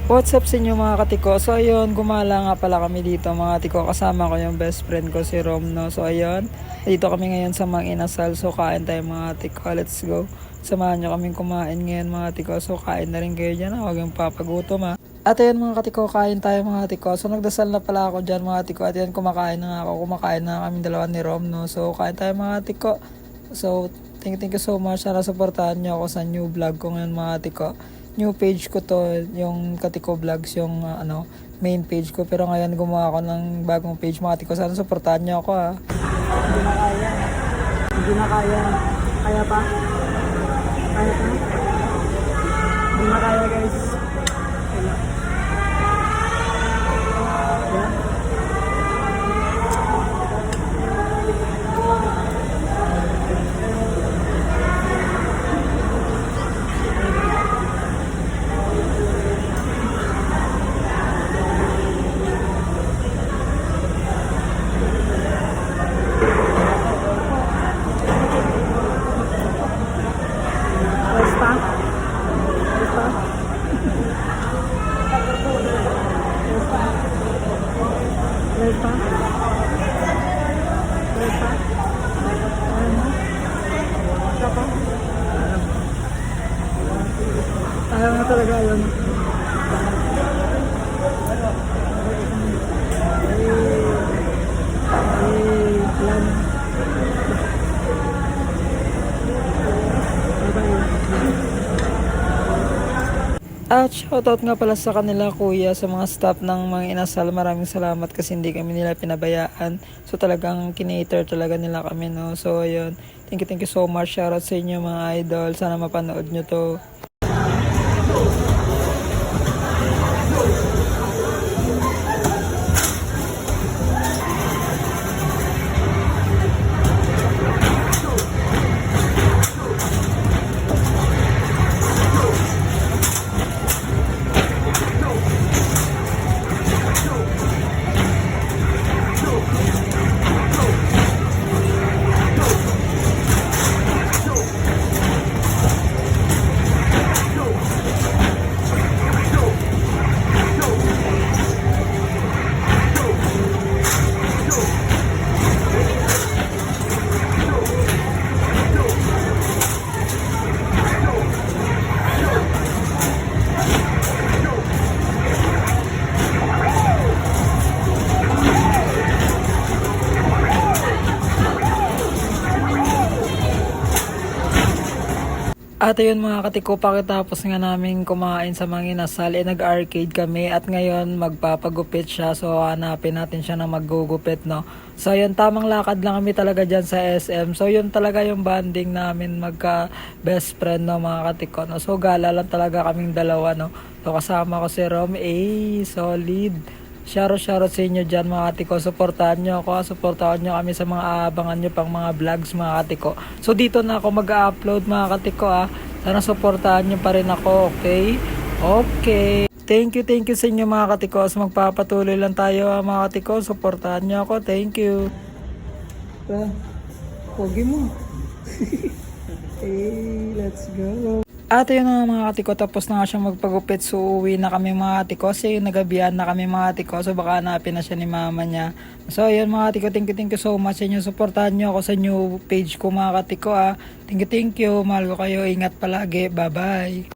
What's up sa inyo mga katiko? So ayun, gumala nga pala kami dito mga katiko. Kasama ko yung best friend ko si Romno. So ayun, dito kami ngayon sa Mang Inasal. So kain tayo mga katiko. Let's go. Samahan nyo kaming kumain ngayon mga katiko. So kain na rin kayo dyan. Huwag yung papagutom ha. At ayun mga katiko, kain tayo mga katiko. So nagdasal na pala ako dyan mga katiko. At yan, kumakain na nga ako. Kumakain na kami dalawa ni Romno. So kain tayo mga katiko. So thank you so much. Sana supportahan nyo ako sa new vlog ko ngayon mga katiko. New page ko to, yung Katiko Vlogs, yung main page ko. Pero ngayon gumawa ako ng bagong page mga Katiko. Sana supportahan niyo ako ha. Hindi na kaya. Hindi na kaya. Kaya pa? Kaya pa? Hindi na kaya guys. Wala. Yeah. Ayaw na talaga, ayaw na. Plan. At shoutout nga pala sa kanila kuya, sa mga staff ng Mang Inasal. Maraming salamat kasi hindi kami nila pinabayaan. So talagang kinater talaga nila kami no. So ayun, thank you so much. Shoutout sa inyo mga idol. Sana mapanood nyo to. At ayun mga katiko, pakitapos nga namin kumain sa Mang Inasal, nag-arcade kami at ngayon magpapagupit siya. So hanapin natin siya na maggugupit no. So yun, tamang lakad lang kami talaga dyan sa SM. So yun talaga yung bonding namin magka best friend no mga katiko no. So gala lang talaga kaming dalawa no. So kasama ko si Rom, solid. Shoutout sa inyo dyan mga katiko. Supportahan nyo ako. Supportahan nyo kami sa mga aabangan nyo pang mga vlogs mga katiko. So dito na ako mag-upload mga katiko ha. Sana supportahan nyo pa rin ako. Okay? Okay. Thank you sa inyo mga katiko. So magpapatuloy lang tayo ha, mga katiko. Supportahan nyo ako. Thank you. Pogi mo. Hey, let's go. At yun na mga katiko, tapos na nga siyang magpagupit. So uwi na kami mga katiko. Kasi nagabihan na kami mga katiko. So baka hanapin na siya ni mama niya. So ayun mga katiko, thank you so much sa inyo. Supportahan nyo ako sa new page ko mga katiko. Thank you. Mahal ko kayo. Ingat palagi. Bye bye.